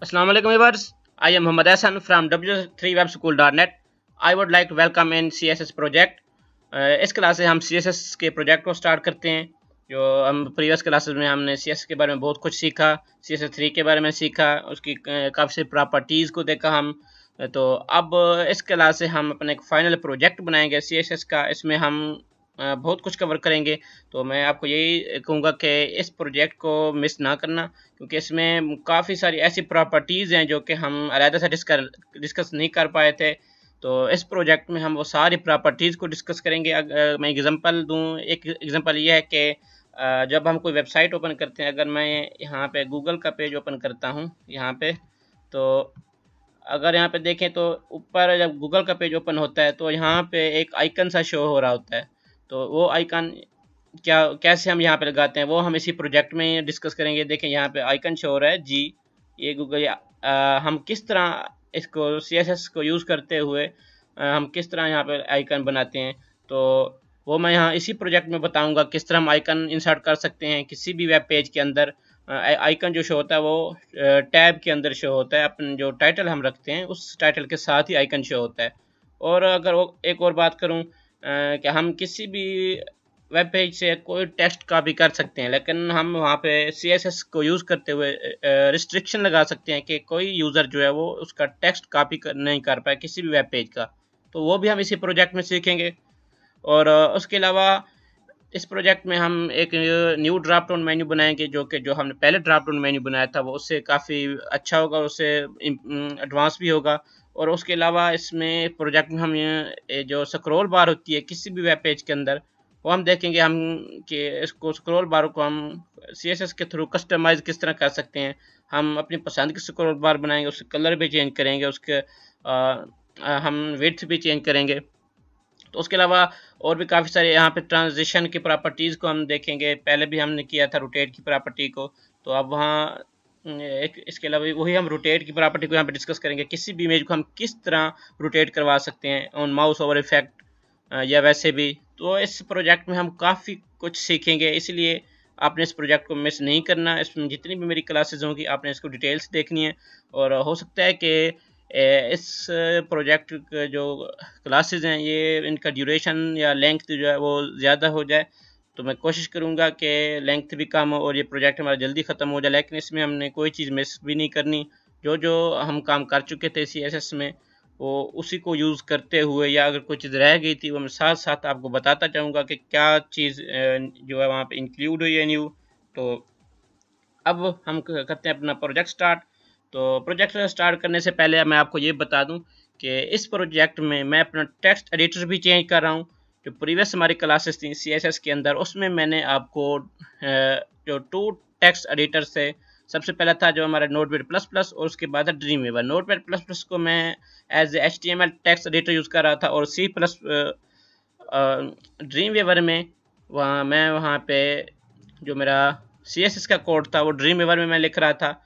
Assalamu alaikum viewers. I am Muhammad Hassan from w3webschool.net. I would like to welcome in CSS project. इस class से हम CSS के project को start करते हैं। जो हम प्रीवियस क्लासेस में हमने CSS के बारे में बहुत कुछ सीखा, CSS3 के बारे में सीखा, उसकी काफ़ी सारी प्रॉपर्टीज़ को देखा हम। तो अब इस क्लास से हम अपने एक फाइनल प्रोजेक्ट बनाएंगे CSS का। इसमें हम बहुत कुछ कवर करेंगे। तो मैं आपको यही कहूँगा कि इस प्रोजेक्ट को मिस ना करना, क्योंकि इसमें काफ़ी सारी ऐसी प्रॉपर्टीज़ हैं जो कि हम अलहदा से डिस्कस नहीं कर पाए थे। तो इस प्रोजेक्ट में हम वो सारी प्रॉपर्टीज़ को डिस्कस करेंगे। अगर मैं एग्जांपल दूं, एक एग्जांपल ये है कि जब हम कोई वेबसाइट ओपन करते हैं, अगर मैं यहाँ पे गूगल का पेज ओपन करता हूँ यहाँ पे, तो अगर यहाँ पे देखें तो ऊपर जब गूगल का पेज ओपन होता है तो यहाँ पे एक आइकन सा शो हो रहा होता है। तो वो आइकन कैसे हम यहाँ पे लगाते हैं वो हम इसी प्रोजेक्ट में डिस्कस करेंगे। देखें यहाँ पे आइकन शो हो रहा है जी, ये गूगल। हम किस तरह इसको CSS को यूज़ करते हुए हम किस तरह यहाँ पे आइकन बनाते हैं, तो वो मैं यहाँ इसी प्रोजेक्ट में बताऊँगा किस तरह हम आइकन इंसर्ट कर सकते हैं किसी भी वेब पेज के अंदर। आइकन जो शो होता है वो टैब के अंदर शो होता है। अपन जो टाइटल हम रखते हैं उस टाइटल के साथ ही आइकन शो होता है। और अगर वो एक और बात करूँ कि हम किसी भी वेब पेज से कोई टेक्स्ट कॉपी कर सकते हैं, लेकिन हम वहाँ पे CSS को यूज़ करते हुए रिस्ट्रिक्शन लगा सकते हैं कि कोई यूज़र जो है वो उसका टेक्स्ट कॉपी नहीं कर पाए किसी भी वेब पेज का। तो वो भी हम इसी प्रोजेक्ट में सीखेंगे। और उसके अलावा इस प्रोजेक्ट में हम एक न्यू ड्रॉप डाउन मेन्यू बनाएंगे, जो हमने पहले ड्रॉप डाउन मेन्यू बनाया था वो उससे काफ़ी अच्छा होगा, उससे एडवांस भी होगा। और उसके अलावा इसमें प्रोजेक्ट में हम ये जो स्क्रॉल बार होती है किसी भी वेब पेज के अंदर, वो हम देखेंगे हम कि इसको स्क्रॉल बार को हम CSS के थ्रू कस्टमाइज़ किस तरह कर सकते हैं। हम अपनी पसंद की स्क्रॉल बार बनाएंगे, उसके कलर भी चेंज करेंगे, उसके हम विड्थ भी चेंज करेंगे। तो उसके अलावा और भी काफ़ी सारे यहाँ पे ट्रांजिशन की प्रॉपर्टीज़ को हम देखेंगे। पहले भी हमने किया था रोटेट की प्रॉपर्टी को, तो अब वहाँ एक इसके अलावा वही हम रोटेट की प्रॉपर्टी को यहाँ पे डिस्कस करेंगे। किसी भी इमेज को हम किस तरह रोटेट करवा सकते हैं ऑन माउस ओवर इफेक्ट या वैसे भी। तो इस प्रोजेक्ट में हम काफ़ी कुछ सीखेंगे, इसलिए आपने इस प्रोजेक्ट को मिस नहीं करना। इसमें जितनी भी मेरी क्लासेज होंगी आपने इसको डिटेल्स देखनी है। और हो सकता है कि इस प्रोजेक्ट जो क्लासेस हैं ये इनका ड्यूरेशन या लेंथ जो है वो ज़्यादा हो जाए, तो मैं कोशिश करूँगा कि लेंथ भी कम हो और ये प्रोजेक्ट हमारा जल्दी ख़त्म हो जाए। लेकिन इसमें हमने कोई चीज़ मिस भी नहीं करनी। जो जो हम काम कर चुके थे CSS में वो उसी को यूज़ करते हुए, या अगर कोई चीज़ रह गई थी वो मैं साथ साथ आपको बताता चाहूँगा कि क्या चीज़ जो है वहाँ पे इंक्लूड हुई है न्यू। तो अब हम करते हैं अपना प्रोजेक्ट स्टार्ट। तो प्रोजेक्ट स्टार्ट करने से पहले मैं आपको ये बता दूं कि इस प्रोजेक्ट में मैं अपना टेक्स्ट एडिटर भी चेंज कर रहा हूं। जो प्रीवियस हमारी क्लासेस थी CSS के अंदर उसमें मैंने आपको जो 2 टेक्स्ट एडिटर से, सबसे पहला था जो हमारा नोटपैड प्लस प्लस और उसके बाद Dreamweaver. Notepad plus plus को मैं as HTML text editor use कर रहा था, और C प्लस ड्रीम वेवर में वहाँ पे जो मेरा CSS का कोड था वो ड्रीम वेवर में मैं लिख रहा था।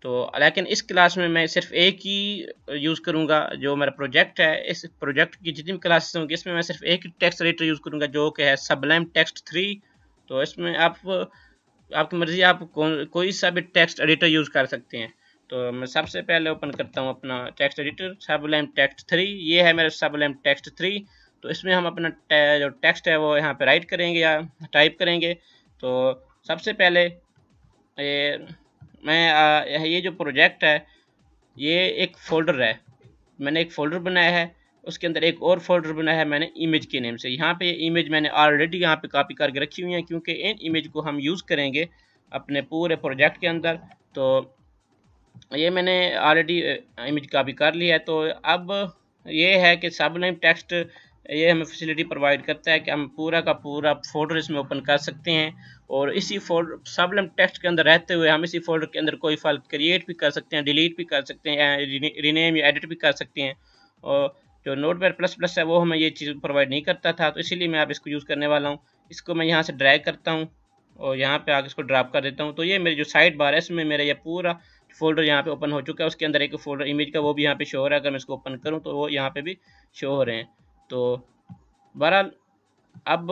तो लेकिन इस क्लास में मैं सिर्फ एक ही यूज़ करूँगा। जो मेरा प्रोजेक्ट है, इस प्रोजेक्ट की जितनी भी क्लासेस होंगी इसमें मैं सिर्फ एक ही टेक्स्ट एडिटर यूज़ करूँगा जो कि है Sublime Text 3। तो इसमें आपकी मर्ज़ी, आप कोई सा भी टेक्स्ट एडिटर यूज़ कर सकते हैं। तो मैं सबसे पहले ओपन करता हूँ अपना टेक्स्ट एडिटर Sublime Text 3। ये है मेरा Sublime Text 3। तो इसमें हम अपना जो टेक्स्ट है वो यहाँ पे राइट करेंगे या टाइप करेंगे। तो सबसे पहले ये जो प्रोजेक्ट है ये एक फ़ोल्डर है। मैंने एक फ़ोल्डर बनाया है, उसके अंदर एक और फोल्डर बनाया है मैंने इमेज के नेम से। यहाँ पे इमेज मैंने ऑलरेडी यहाँ पे कॉपी करके रखी हुई है, क्योंकि इन इमेज को हम यूज़ करेंगे अपने पूरे प्रोजेक्ट के अंदर। तो ये मैंने ऑलरेडी इमेज कॉपी कर लिया है। तो अब ये है कि Sublime टेक्स्ट ये हमें फैसिलिटी प्रोवाइड करता है कि हम पूरा का पूरा फोल्डर इसमें ओपन कर सकते हैं, और इसी फोल्डर Sublime टेक्स्ट के अंदर रहते हुए हम इसी फोल्डर के अंदर कोई फाइल क्रिएट भी कर सकते हैं, डिलीट भी कर सकते हैं, रीनेम या एडिट भी कर सकते हैं। और जो नोटपैड प्लस प्लस है वो हमें ये चीज़ प्रोवाइड नहीं करता था, तो इसीलिए मैं अब इसको यूज़ करने वाला हूँ। इसको मैं यहाँ से ड्रैग करता हूँ और यहाँ पे आगे इसको ड्रॉप कर देता हूँ। तो ये मेरी जो साइड बार है इसमें मेरा ये पूरा फोल्डर यहाँ पे ओपन हो चुका है। उसके अंदर एक फोल्डर इमेज का वो भी यहाँ पे शो हो रहा है। अगर मैं इसको ओपन करूँ तो वो यहाँ पे भी शो हो रहे हैं। तो बहरहाल अब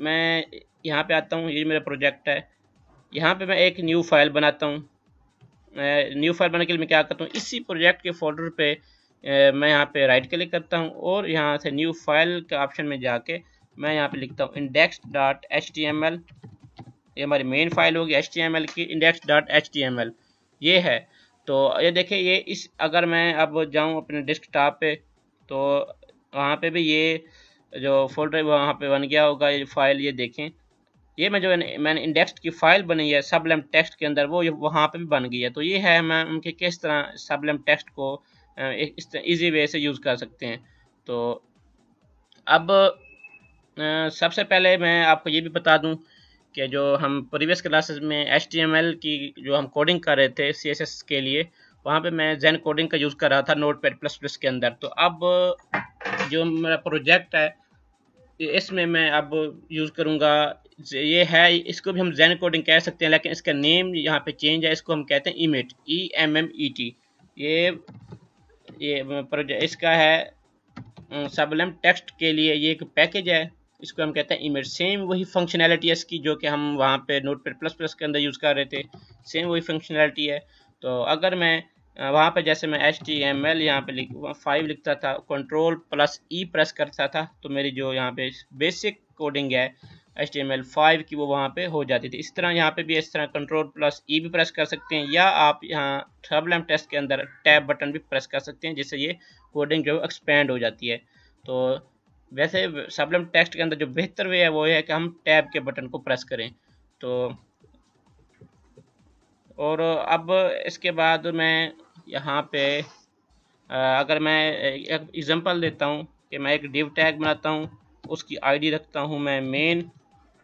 मैं यहाँ पे आता हूँ, ये मेरा प्रोजेक्ट है। यहाँ पे मैं एक न्यू फाइल बनाता हूँ। न्यू फाइल बनाने के लिए मैं क्या करता हूँ, इसी प्रोजेक्ट के फोल्डर पे मैं यहाँ पे राइट क्लिक करता हूँ और यहाँ से न्यू फाइल के ऑप्शन में जाके मैं यहाँ पे लिखता हूँ index.html। ये हमारी मेन फाइल होगी HTML की, index.html ये है। तो ये देखिए, ये इस अगर मैं अब जाऊँ अपने डेस्कटॉप पे तो वहाँ पे भी ये जो फोल्डर वहाँ पे बन गया होगा, ये फाइल ये देखें, ये मैं जो मैंने इंडेक्स की फाइल बनी है सबलेम टेक्स्ट के अंदर, वो वहाँ पे भी बन गई है। तो ये है मैं उनके किस तरह सबलेम टेक्स्ट को इस इजी वे से यूज़ कर सकते हैं। तो अब सबसे पहले मैं आपको ये भी बता दूं कि जो हम प्रीवियस क्लासेस में HTML की जो हम कोडिंग कर रहे थे CSS के लिए, वहाँ पे मैं जेन कोडिंग का यूज़ कर रहा था Notepad++ के अंदर। तो अब जो मेरा प्रोजेक्ट है इसमें मैं अब यूज़ करूँगा, ये है, इसको भी हम जेन कोडिंग कह सकते हैं, लेकिन इसका नेम यहाँ पे चेंज है, इसको हम कहते हैं इमेट, EMMET। ये प्रोजेक्ट इसका है सबलेम टेक्स्ट के लिए, ये एक पैकेज है, इसको हम कहते हैं इमेज। सेम वही फंक्शनैलिटी है इसकी जो कि हम वहाँ पे Notepad++ के अंदर यूज़ कर रहे थे, सेम वही फंक्शनैलिटी है। तो अगर मैं वहाँ पे जैसे मैं HTML यहाँ पे 5 लिखता था, Ctrl+E प्रेस करता था, तो मेरी जो यहाँ पे बेसिक कोडिंग है HTML5 की वो वहाँ पे हो जाती थी। इस तरह यहाँ पे भी इस तरह Ctrl+E भी प्रेस कर सकते हैं, या आप यहाँ सबलेम टेक्स्ट के अंदर टैब बटन भी प्रेस कर सकते हैं, जिससे ये कोडिंग जो एक्सपेंड हो जाती है। तो वैसे सबलेम टेक्स्ट के अंदर जो बेहतर वे है वो है कि हम टैब के बटन को प्रेस करें। तो और अब इसके बाद मैं यहाँ पे अगर मैं एक एग्जांपल देता हूँ कि मैं एक डिव टैग बनाता हूँ, उसकी आईडी रखता हूँ मैं मेन,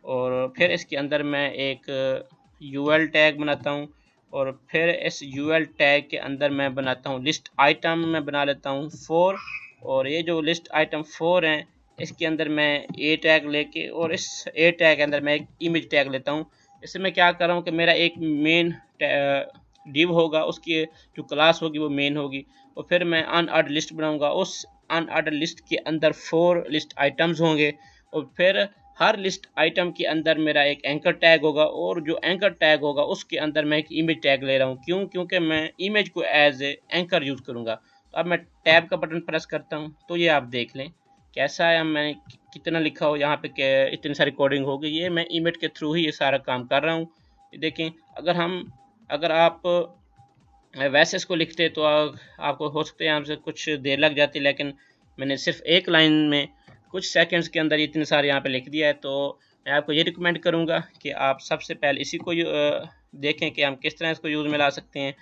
और फिर इसके अंदर मैं एक यूएल टैग बनाता हूँ, और फिर इस यूएल टैग के अंदर मैं बनाता हूँ लिस्ट आइटम, मैं बना लेता हूँ 4, और ये जो लिस्ट आइटम 4 हैं इसके अंदर मैं ए टैग लेके, और इस ए टैग के अंदर मैं एक इमेज टैग लेता हूँ। इससे मैं क्या कर रहा हूँ कि मेरा एक मेन डिव होगा, उसकी जो क्लास होगी वो मेन होगी, और फिर मैं अनऑर्डर लिस्ट बनाऊंगा, उस अनऑर्डर लिस्ट के अंदर 4 लिस्ट आइटम्स होंगे, और फिर हर लिस्ट आइटम के अंदर मेरा एक एंकर टैग होगा, और जो एंकर टैग होगा उसके अंदर मैं एक इमेज टैग ले रहा हूँ। क्यों? क्योंकि मैं इमेज को एज ए एंकर यूज़ करूँगा। तो अब मैं टैब का बटन प्रेस करता हूँ, तो ये आप देख लें कैसा है, मैंने कितना लिखा हो यहाँ पे, इतनी सारी कोडिंग होगी, ये मैं इमेज के थ्रू ही ये सारा काम कर रहा हूँ। देखें, अगर आप वैसे इसको लिखते तो आपको हो सकते हैं आपसे कुछ देर लग जाती, लेकिन मैंने सिर्फ एक लाइन में कुछ सेकंड्स के अंदर इतने सारे यहाँ पे लिख दिया है। तो मैं आपको ये रिकमेंड करूँगा कि आप सबसे पहले इसी को देखें कि हम किस तरह इसको यूज़ में ला सकते हैं।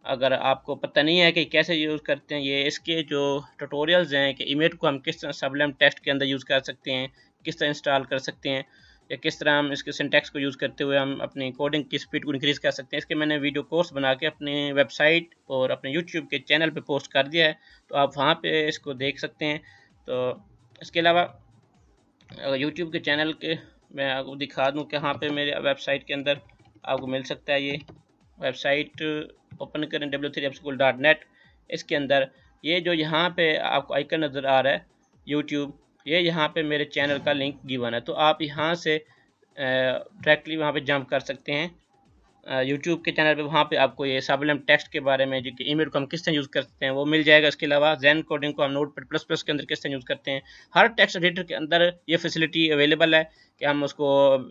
अगर आपको पता नहीं है कि कैसे यूज़ करते हैं, ये इसके जो ट्यूटोरियल्स हैं कि इमेज को हम किस तरह सबलेम टेक्स्ट के अंदर यूज़ कर सकते हैं, किस तरह इंस्टॉल कर सकते हैं, या किस तरह हम इसके सिंटैक्स को यूज़ करते हुए हम अपनी कोडिंग की स्पीड को इंक्रीज़ कर सकते हैं, इसके मैंने वीडियो कोर्स बना के अपनी वेबसाइट और अपने यूट्यूब के चैनल पे पोस्ट कर दिया है, तो आप वहाँ पे इसको देख सकते हैं। तो इसके अलावा यूट्यूब के चैनल के मैं आपको दिखा दूँ कि यहाँ पे मेरे वेबसाइट के अंदर आपको मिल सकता है। ये वेबसाइट ओपन करें w3webschool.net, इसके अंदर ये जो यहाँ पे आपको आइकन नज़र आ रहा है यूट्यूब, ये यहाँ पे मेरे चैनल का लिंक गिवन है, तो आप यहाँ से डायरेक्टली वहाँ पे जंप कर सकते हैं यूट्यूब के चैनल पे। वहाँ पे आपको ये सबलेम टेक्स्ट के बारे में, जो कि इमेज को हम किस तरह यूज़ करते हैं, वो मिल जाएगा। इसके अलावा जेन कोडिंग को हम Notepad++ के अंदर किस तरह यूज़ करते हैं, हर टेक्स्ट एडिटर के अंदर ये फैसिलिटी अवेलेबल है कि हम उसको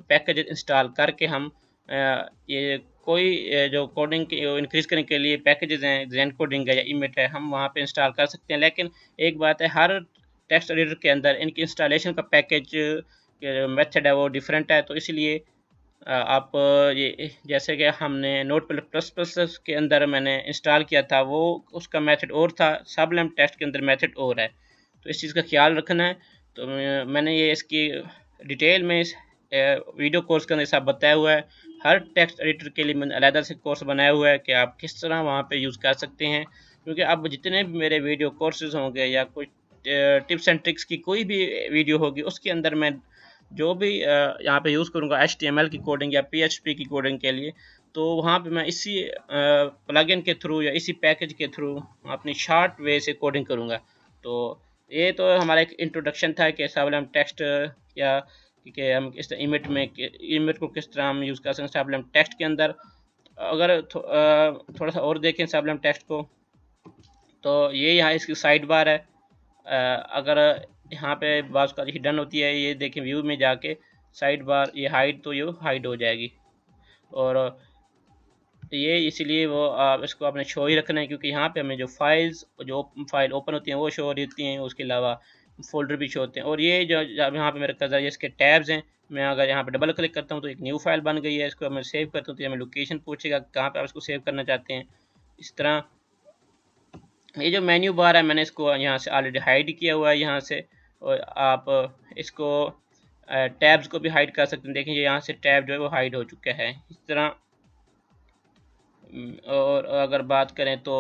पैकेज इंस्टॉल करके हम ये कोई जो कोडिंग इंक्रीज़ करने के लिए पैकेजेस हैं, जेन कोडिंग है या इमेज है, हम वहाँ पे इंस्टॉल कर सकते हैं। लेकिन एक बात है, हर टेक्स्ट एडिटर के अंदर इनकी इंस्टॉलेशन का पैकेज मेथड है वो डिफरेंट है। तो इसलिए आप ये जैसे कि हमने Notepad++ के अंदर मैंने इंस्टॉल किया था, वो उसका मेथड और था, सबलेम टेक्स्ट के अंदर मेथड और है, तो इस चीज़ का ख्याल रखना है। तो मैंने ये इसकी डिटेल में इस वीडियो कोर्स के अंदर सब बताया हुआ है। हर टेक्स्ट एडिटर के लिए मैंने अलग से कोर्स बनाया हुआ है कि आप किस तरह वहाँ पे यूज़ कर सकते हैं। क्योंकि अब जितने भी मेरे वीडियो कोर्सेज होंगे या कुछ टिप्स एंड ट्रिक्स की कोई भी वीडियो होगी, उसके अंदर मैं जो भी यहाँ पे यूज़ करूँगा HTML की कोडिंग या PHP की कोडिंग के लिए, तो वहाँ पे मैं इसी प्लगइन के थ्रू या इसी पैकेज के थ्रू अपनी शॉर्ट वे से कोडिंग करूँगा। तो ये तो हमारा एक इंट्रोडक्शन था कि सबलेम टेक्स्ट या कि हम इस इमेज को किस तरह हम यूज़ कर सकते हैं सबलेम टेक्स्ट के अंदर। अगर थोड़ा सा और देखें सबलम टेक्स्ट को, तो ये यहाँ इसकी साइड बार है। अगर यहाँ पे बात का हिडन होती है, ये देखें व्यू में जाके साइड बार ये हाइड, तो ये हाइड हो जाएगी। और ये इसीलिए वो इसको आपने शो ही रखना है, क्योंकि यहाँ पे हमें जो फाइल ओपन होती हैं वो शो होती हैं, उसके अलावा फोल्डर भी शो होते हैं। और ये जो यहाँ पे मेरा कर्सर है, इसके टैब्स हैं। मैं अगर यहाँ पे डबल क्लिक करता हूँ तो एक न्यू फाइल बन गई है। इसको मैं सेव करता हूँ तो हमें लोकेशन पूछेगा कहाँ पे आप इसको सेव करना चाहते हैं। इस तरह ये जो मेन्यू बार है मैंने इसको यहाँ से ऑलरेडी हाइड किया हुआ है यहाँ से। और आप इसको टैब्स को भी हाइड कर सकते हैं। देखिए यहाँ से टैब जो है वो हाइड हो चुका है इस तरह। और अगर बात करें तो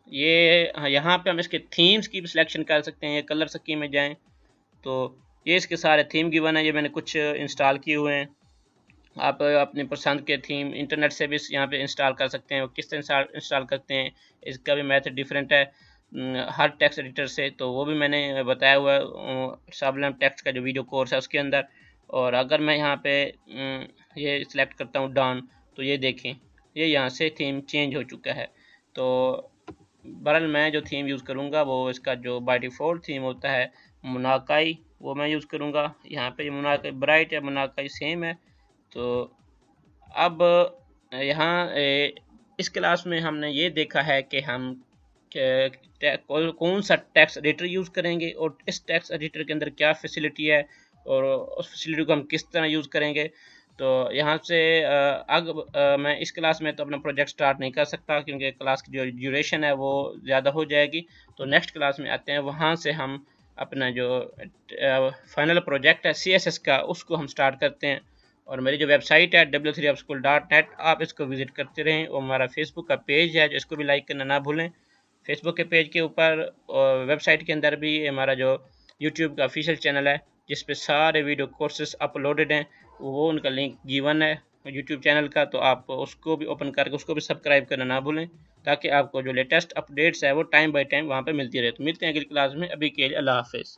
ये यहाँ पे हम इसके थीम्स की भी सिलेक्शन कर सकते हैं। कलर स्कीम में जाएं तो ये इसके सारे थीम गिवन है, ये मैंने कुछ इंस्टॉल किए हुए हैं। आप अपनी पसंद के थीम इंटरनेट से भी यहाँ पे इंस्टॉल कर सकते हैं। किस तरह इंस्टॉल करते हैं इसका भी मेथड डिफरेंट है हर टेक्स्ट एडिटर से, तो वो भी मैंने बताया हुआ है सबलम टेक्स्ट का जो वीडियो कोर्स है उसके अंदर। और अगर मैं यहाँ पे ये सिलेक्ट करता हूँ डन, तो ये देखें ये यहाँ से थीम चेंज हो चुका है। तो बहरहाल मैं जो थीम यूज़ करूँगा वो इसका जो बाय डिफ़ॉल्ट थीम होता है मोनाकाई, वो मैं यूज़ करूँगा। यहाँ पे मोनाकाई ब्राइट है, मोनाकाई सेम है। तो अब यहाँ इस क्लास में हमने ये देखा है कि हम कौन सा टेक्स्ट एडिटर यूज़ करेंगे और इस टेक्स्ट एडिटर के अंदर क्या फैसिलिटी है और उस फैसिलिटी को हम किस तरह यूज़ करेंगे। तो यहाँ से मैं इस क्लास में तो अपना प्रोजेक्ट स्टार्ट नहीं कर सकता, क्योंकि क्लास की जो ड्यूरेशन है वो ज़्यादा हो जाएगी। तो नेक्स्ट क्लास में आते हैं, वहाँ से हम अपना जो फाइनल प्रोजेक्ट है CSS का उसको हम स्टार्ट करते हैं। और मेरी जो वेबसाइट है w3upschool.net, आप इसको विज़िट करते रहें। और हमारा फेसबुक का पेज है जो इसको भी लाइक करना ना भूलें। फेसबुक के पेज के ऊपर और वेबसाइट के अंदर भी हमारा जो यूट्यूब का ऑफिशियल चैनल है जिस पे सारे वीडियो कोर्सेज अपलोडेड हैं, वो उनका लिंक गिवन है यूट्यूब चैनल का। तो आप उसको भी ओपन करके उसको भी सब्सक्राइब करना ना भूलें, ताकि आपको जो लेटेस्ट अपडेट्स है वो टाइम बाय टाइम वहाँ पे मिलती रहे। तो मिलते हैं अगली क्लास में, अभी के लिए अल्लाह हाफिज़।